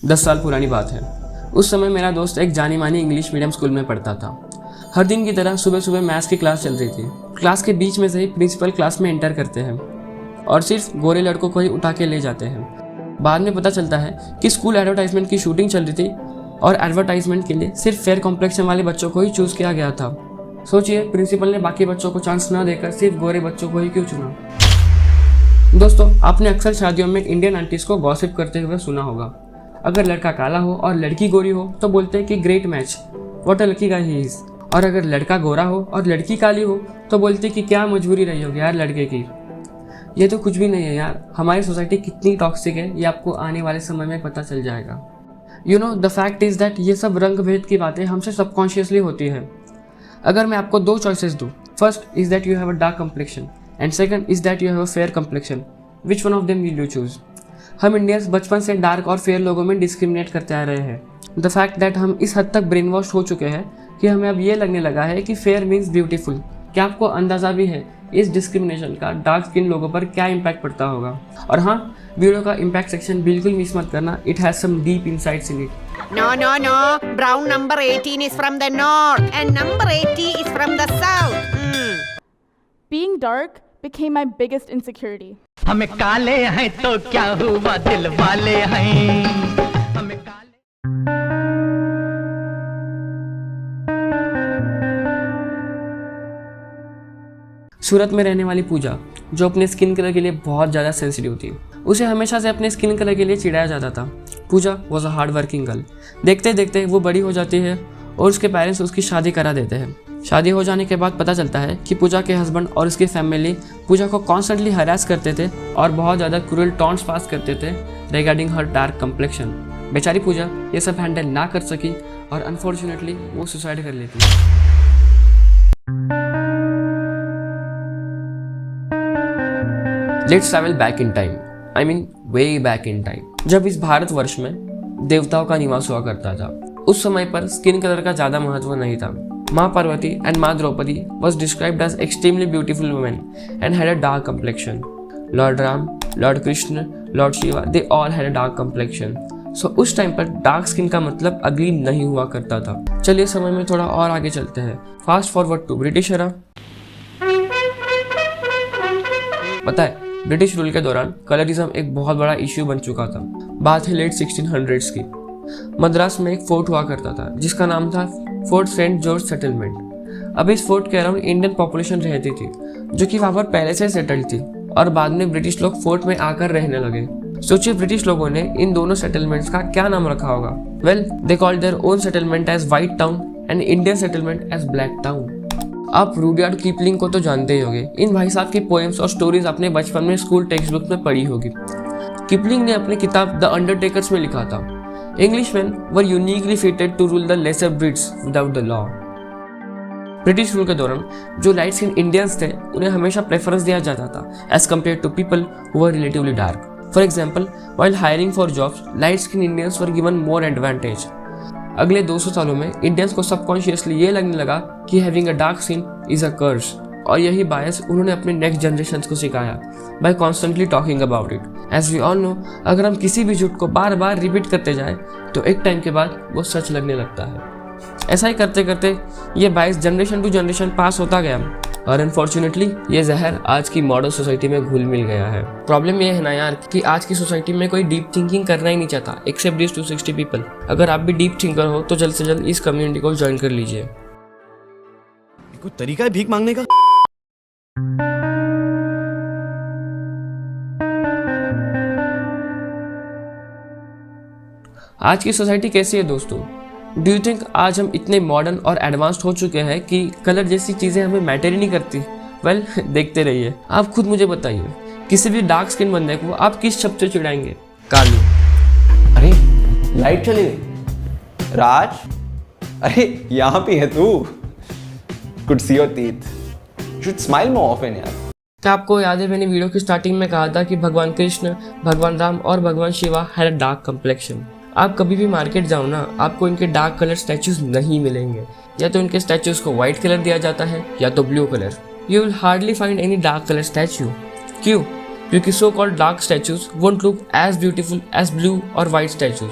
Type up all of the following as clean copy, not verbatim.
10 साल पुरानी बात है। उस समय मेरा दोस्त एक जानी मानी इंग्लिश मीडियम स्कूल में पढ़ता था। हर दिन की तरह सुबह सुबह मैथ्स की क्लास चल रही थी। क्लास के बीच में से ही प्रिंसिपल क्लास में एंटर करते हैं और सिर्फ गोरे लड़कों को ही उठा के ले जाते हैं। बाद में पता चलता है कि स्कूल एडवर्टाइजमेंट की शूटिंग चल रही थी और एडवर्टाइजमेंट के लिए सिर्फ फेयर कॉम्प्लेक्शन वाले बच्चों को ही चूज़ किया गया था। सोचिए, प्रिंसिपल ने बाकी बच्चों को चांस न देकर सिर्फ गोरे बच्चों को ही क्यों चुना। दोस्तों, आपने अक्सर शादियों में इंडियन आंटीज को गॉसिप करते हुए सुना होगा। अगर लड़का काला हो और लड़की गोरी हो तो बोलते हैं कि great match, what a lucky guy he is. और अगर लड़का गोरा हो और लड़की काली हो तो बोलते हैं कि क्या मजबूरी रही होगी यार लड़के की। ये तो कुछ भी नहीं है यार। हमारी सोसाइटी कितनी टॉक्सिक है ये आपको आने वाले समय में पता चल जाएगा। You know, the fact is that ये सब रंग भेद की बातें हमसे सबकॉन्शियसली होती है। अगर मैं आपको 2 चॉइसेस दूँ, first is that you have a dark complexion and second is that you have a fair complexion, which one of them will you choose. हम इंडियंस बचपन से डार्क और फेयर लोगों में डिस्क्रिमिनेट करते आ रहे हैं। द फैक्ट दैट हम इस हद तक ब्रेन वॉश हो चुके हैं कि हमें अब ये लगने लगा है कि फेयर मीन्स ब्यूटीफुल। क्या आपको अंदाजा भी है इस डिस्क्रिमिनेशन का डार्क स्किन लोगों पर क्या इम्पैक्ट पड़ता होगा? और हाँ, वीडियो का इम्पैक्ट सेक्शन बिल्कुल मिस मत करना, it has some deep insights in it. No. Brown number 18 is from the north and number 80 is from the south. Being dark became my biggest insecurity. हमें काले हैं तो क्या हुआ, दिल वाले हैं हमें काले। सूरत में रहने वाली पूजा, जो अपने स्किन कलर के लिए बहुत ज़्यादा सेंसिटिव थी, उसे हमेशा से अपने स्किन कलर के लिए चिढ़ाया जाता था। Pooja was a hard working girl. देखते देखते वो बड़ी हो जाती है और उसके पेरेंट्स उसकी शादी करा देते हैं। शादी हो जाने के बाद पता चलता है कि पूजा के हस्बैंड और उसकी फैमिली पूजा को कॉन्स्टेंटली हरास करते थे और बहुत ज़्यादा क्रूअल टॉन्ट्स पास करते थे रिगार्डिंग हर डार्क कम्प्लेक्शन। बेचारी पूजा ये सब हैंडल ना कर सकी और अनफॉर्चुनेटली वो सुसाइड कर लेती। Let's travel back in time, I mean way back in time, जब इस भारतवर्ष में देवताओं का निवास हुआ करता था। उस समय पर स्किन कलर का ज़्यादा महत्व नहीं था। माँ पार्वती एंड माँ Draupadi was described as extremely beautiful women and had a dark complexion. Lord Ram, Lord Krishna, Lord Shiva, they all had a dark complexion. So उस टाइम पर डार्क स्किन का मतलब अगली नहीं हुआ करता था। चलिए समय में थोड़ा और आगे चलते हैं। Fast forward to British era. पता है, ब्रिटिश रूल के दौरान कलरिज्म एक बहुत बड़ा इश्यू बन चुका था। बात है लेट 1600s की। मद्रास में एक फोर्ट हुआ करता था जिसका नाम था फोर्ट सेंट जॉर्ज सेटलमेंट। अब इस फोर्ट के अराउंड इंडियन पॉपुलेशन रहती थी जो कि वहाँ पर पहले से सेटल्ड थी और बाद में ब्रिटिश लोग फोर्ट में आकर रहने लगे। सोचिए, ब्रिटिश लोगों ने इन दोनों सेटलमेंट्स का क्या नाम रखा होगा? Well, they called their own settlement as white town and Indian settlement as black town. आप रुडयार्ड किपलिंग को तो जानते ही होंगे। इन भाई साहब की पोएम्स और स्टोरीज आपने बचपन में स्कूल टेक्स्ट बुक में पढ़ी होगी। किपलिंग ने अपनी किताब द अंडरटेकर्स में लिखा था, Englishmen were uniquely fitted to rule the lesser breeds without the law. British rule के दौरान जो लाइट स्किन इंडियंस थे उन्हें हमेशा प्रेफरेंस दिया जाता था as compare to people who were relatively dark. For example, while hiring for jobs, light skin Indians were given more advantage. अगले 200 सालों में इंडियंस को सबकॉन्शियसली ये लगने लगा कि having a dark skin is a curse, और यही बायस उन्होंने अपने नेक्स्ट जनरेशन को सिखाया by constantly talking about it. As we all know, अगर हम किसी भी झूठ को बार बार रिपीट करते जाएं तो एक टाइम के बाद वो सच लगने लगता है। ऐसा ही करते करते ये बायस जनरेशन टू जनरेशन पास होता गया और अनफॉर्चुनेटली ये जहर आज की मॉडर्न सोसाइटी में घुल मिल गया है। प्रॉब्लम ये है ना यार कि आज की सोसाइटी में कोई डीप थिंकिंग करना ही नहीं चाहता एक्सेप्ट दिस 260 पीपल। अगर आप भी डीप थिंकर हो तो जल्द से जल्द इस कम्युनिटी को ज्वाइन कर लीजिए। कोई तरीका है भीख मांगने का? आज की सोसाइटी कैसी है दोस्तों? डू यू थिंक आज हम इतने मॉडर्न और एडवांस्ड हो चुके हैं कि कलर जैसी चीज़ें हमें मैटर ही नहीं करती? वेल, देखते रहिए। आप खुद मुझे बताइए, किसी भी डार्क स्किन बंदे को आप किस शब्द से चिढ़ाएंगे? कालू। अरे लाइट चली गई। राज, अरे यहाँ पे है तू। Could see your teeth. Should smile more often यार। क्या आपको याद है मैंने वीडियो की स्टार्टिंग में कहा था कि भगवान कृष्ण, भगवान राम और भगवान Shiva had a dark complexion. आप कभी भी मार्केट जाओ ना, आपको इनके डार्क कलर स्टैचूज नहीं मिलेंगे। या तो इनके स्टैचूज को व्हाइट कलर दिया जाता है या तो blue colour. You will hardly find any dark colour statue. क्यों? क्योंकि so called dark statues won't look as beautiful as blue और व्हाइट स्टैचूज।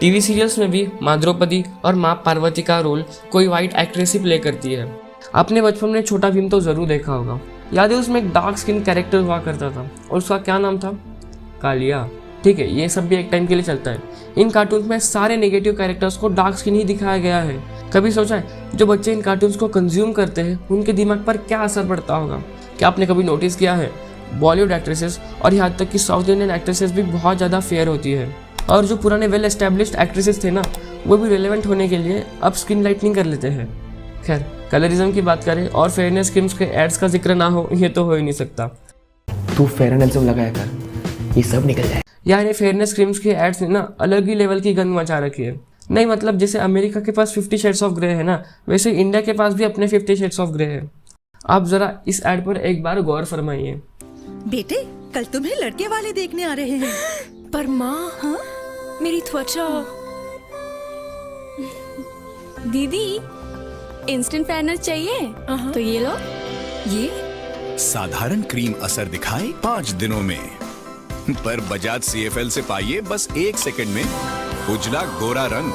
टीवी सीरियल्स में भी माँ द्रौपदी और माँ पार्वती का रोल कोई वाइट एक्ट्रेस ही प्ले करती है। आपने बचपन में छोटा भीम तो ज़रूर देखा होगा। याद है उसमें एक डार्क स्किन कैरेक्टर हुआ करता था और उसका क्या नाम था? कालिया। ठीक है, ये सब भी एक टाइम के लिए चलता है। इन कार्टून्स में सारे नेगेटिव कैरेक्टर्स को डार्क स्किन ही दिखाया गया है। कभी सोचा है जो बच्चे इन कार्टून्स को कंज्यूम करते हैं उनके दिमाग पर क्या असर पड़ता होगा? क्या आपने कभी नोटिस किया है बॉलीवुड एक्ट्रेसेस और यहाँ तक कि साउथ इंडियन एक्ट्रेसेस भी बहुत ज़्यादा फेयर होती है, और जो पुराने वेल एस्टेब्लिश्ड एक्ट्रेसेस थे ना, वो भी रिलेवेंट होने के लिए अब स्किन लाइटनिंग कर लेते हैं। खैर, कलरिज्म की बात करें और फेयरनेस क्रीम्स के एड्स का जिक्र ना हो, ये तो हो ही नहीं सकता। तू फेयर एंड हैंडसम लगाया कर, ये सब निकल जाए। यार ये फेयरनेस क्रीम्स के एड्स ने ना अलग ही लेवल की गंद मचा रखी है। नहीं मतलब जैसे अमेरिका के पास 50 शेड्स ऑफ ग्रे है ना, वैसे इंडिया के पास भी अपने 50 शेड्स ऑफ ग्रे है। आप जरा इस एड पर एक बार गौर फरमाइए। बेटे, कल तुम्हें लड़के वाले देखने आ रहे हैं। पर माँ, हाँ? मेरी त्वचा। दीदी, इंस्टेंट फेयरनेस चाहिए तो ये लो। ये साधारण क्रीम असर दिखाए 5 दिनों में, पर बजाज CFL से पाइए बस 1 सेकंड में उजला गोरा रंग।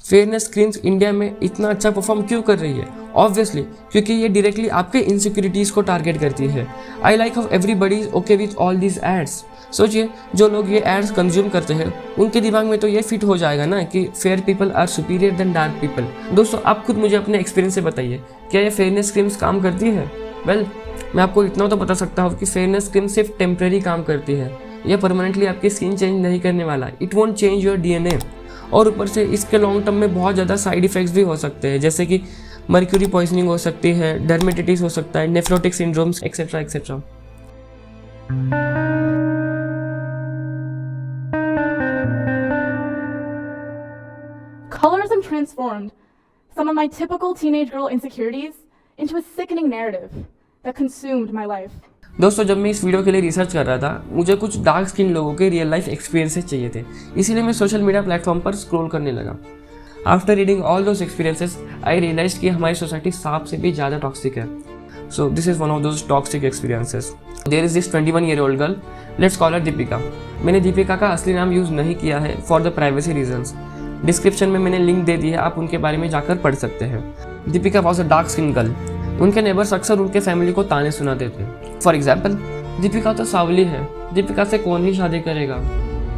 फेयरनेस क्रीम्स इंडिया में इतना अच्छा परफॉर्म क्यों कर रही है? ऑब्वियसली क्योंकि ये डायरेक्टली आपके इनसिक्योरिटीज को टारगेट करती है। I like how everybody is okay with all these ads. सोचिए, जो लोग ये एड्स कंज्यूम करते हैं उनके दिमाग में तो ये फिट हो जाएगा ना कि fair people are superior than dark people. दोस्तों, आप खुद मुझे अपने एक्सपीरियंस से बताइए, क्या ये फेयरनेस क्रीम्स काम करती है? वेल, मैं आपको इतना तो बता सकता हूँ कि फेयरनेस क्रीम सिर्फ टेम्परेरी काम करती है। यह परमानेंटली आपकी स्किन चेंज नहीं करने वाला। It won't change your DNA। और ऊपर से इसके लॉन्ग टर्म में बहुत ज़्यादा साइड इफ़ेक्ट्स भी हो सकते हैं, जैसे कि मर्क्यूरी पॉइजनिंग हो सकती है, डर्मेटिटिस हो सकता है, nephrotic syndromes etcetera etcetera. Colorism transformed some of my typical teenage girl insecurities into a sickening narrative that consumed my life. दोस्तों, जब मैं इस वीडियो के लिए रिसर्च कर रहा था, मुझे कुछ डार्क स्किन लोगों के रियल लाइफ एक्सपीरियंसेस चाहिए थे, इसीलिए मैं सोशल मीडिया प्लेटफॉर्म पर स्क्रॉल करने लगा। After reading all those experiences I realise कि हमारी सोसाइटी सांप से भी ज़्यादा टॉक्सिक है। So this is one of those toxic experiences. There is this 21-year-old girl, let's call her Deepika. मैंने दीपिका का असली नाम यूज़ नहीं किया है for the privacy reasons. Description में मैंने लिंक दे दी है, आप उनके बारे में जाकर पढ़ सकते हैं। Deepika was a dark skin girl. उनके नेबर्स अक्सर उनके फैमिली को ताने सुनाते थे। फॉर एग्जाम्पल, दीपिका तो सावली है, दीपिका से कौन ही शादी करेगा।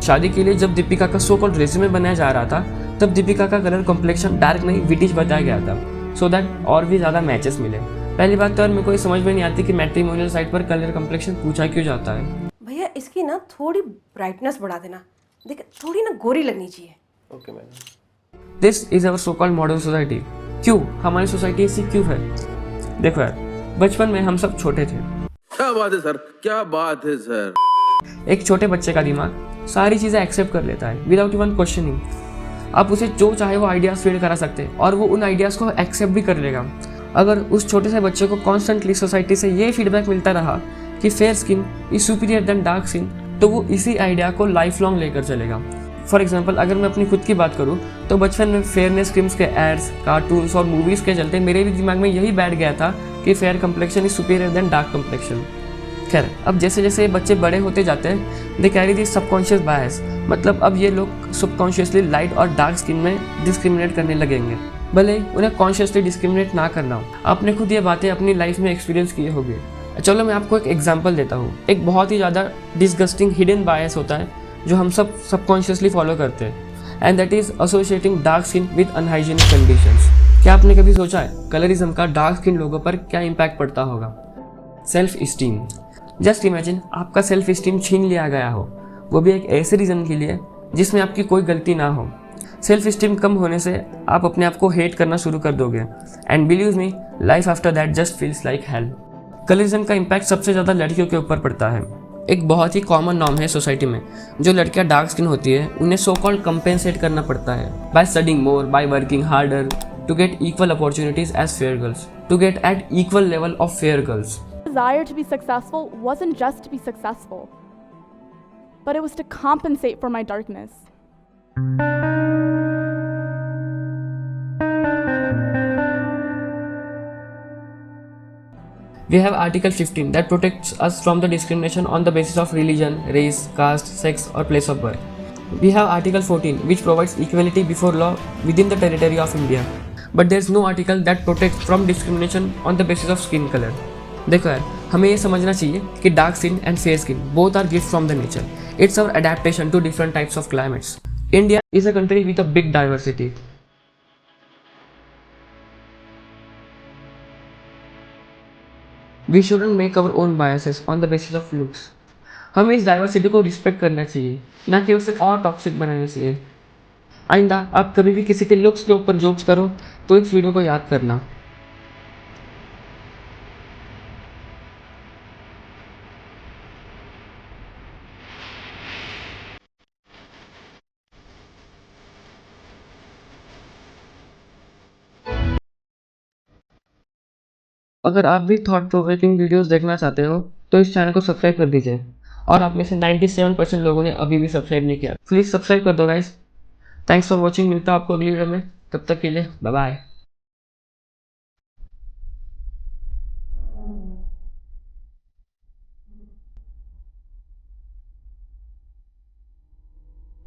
शादी के लिए जब दीपिका का सो कॉल्ड रेज्यूमे बनाया जा रहा था, तब दीपिका का कलर कॉम्प्लेक्शन डार्क नहीं विटिश बताया गया था, सो दैट और भी ज़्यादा मैचेस मिले। पहली बात तो यार मेरे को ये समझ में नहीं आती कि मैट्रिमोनियल साइट पर कलर कॉम्प्लेक्शन पूछा क्यों जाता है। भैया, इसकी ना थोड़ी ब्राइटनेस बढ़ा देना, देख थोड़ी ना गोरी लगनी चाहिए। Okay madam. This is our so called modern society. क्यों हमारी सोसाइटी ऐसी क्यों है? देखो यार, बचपन में हम सब छोटे थे। क्या बात है सर, क्या बात है सर। एक छोटे बच्चे का दिमाग सारी चीज़ें एक्सेप्ट कर लेता है विदाउट इवन क्वेश्चनिंग। आप उसे जो चाहे वो आइडियाज़ फीड करा सकते हैं और वो उन आइडियाज़ को एक्सेप्ट भी कर लेगा। अगर उस छोटे से बच्चे को कॉन्स्टेंटली सोसाइटी से ये फीडबैक मिलता रहा कि fair skin is superior than dark skin, तो वो इसी आइडिया को लाइफ लॉन्ग लेकर चलेगा। फॉर एग्जाम्पल, अगर मैं अपनी खुद की बात करूँ तो बचपन में फेयरनेस क्रीम्स के एड्स, कार्टून्स और मूवीज़ के चलते मेरे भी दिमाग में यही बैठ गया था कि fair complexion is superior than dark complexion. खैर, अब जैसे जैसे बच्चे बड़े होते जाते हैं, they carry this subconscious bias. मतलब अब ये लोग सबकॉन्शियसली लाइट और डार्क स्किन में डिस्क्रिमिनेट करने लगेंगे, भले उन्हें कॉन्शियसली डिस्क्रिमिनेट ना करना हो। आपने खुद ये बातें अपनी लाइफ में एक्सपीरियंस किए होंगे। चलो मैं आपको एक एग्जांपल देता हूँ। एक बहुत ही ज़्यादा डिस्गस्टिंग हिडन बायस होता है जो हम सब सबकॉन्शियसली फॉलो करते हैं, and that is associating dark skin with unhygienic conditions. क्या आपने कभी सोचा है कलरिज्म का डार्क स्किन लोगों पर क्या इम्पैक्ट पड़ता होगा? Self esteem. जस्ट इमेजिन आपका सेल्फ इस्टीम छीन लिया गया हो, वो भी एक ऐसे रीज़न के लिए जिसमें आपकी कोई गलती ना हो। सेल्फ इस्टीम कम होने से आप अपने आप को हेट करना शुरू कर दोगे, and believe me, life after that just feels like hell. Colourism का इम्पैक्ट सबसे ज़्यादा लड़कियों के ऊपर पड़ता है। एक बहुत ही कॉमन नॉर्म है सोसाइटी में, जो लड़कियां डार्क स्किन होती है उन्हें सो कॉल्ड कंपेंसेट करना पड़ता है by studying more, by working harder to get equal opportunities as fair girls, to get at equal level of fair girls. Desire to be successful wasn't just to be successful, but it was to compensate for my darkness. We have Article 15 that protects us from the discrimination on the basis of religion, race, caste, sex, or place of birth. We have Article 14 which provides equality before law within the territory of India. But there is no article that protects from discrimination on the basis of skin color. देखो यार, हमें ये समझना चाहिए कि dark skin and fair skin both are gift from the nature. It's our adaptation to different types of climates. India is a country with a big diversity. We shouldn't make our own biases on the basis of looks. हमें इस diversity को respect करना चाहिए, ना कि उसे और toxic बनाना चाहिए. आइंदा आप कभी भी किसी के लुक्स के ऊपर जोक्स करो तो इस वीडियो को याद करना. अगर आप भी थॉट प्रोवोकिंग वीडियोस देखना चाहते हो तो इस चैनल को सब्सक्राइब कर दीजिए. और आप में से 97% लोगों ने अभी भी सब्सक्राइब नहीं किया. प्लीज़ सब्सक्राइब कर दो गाइस. Thanks for watching. मिलता है आपको अगली वीडियो में. तब तक के लिए बाय बाय.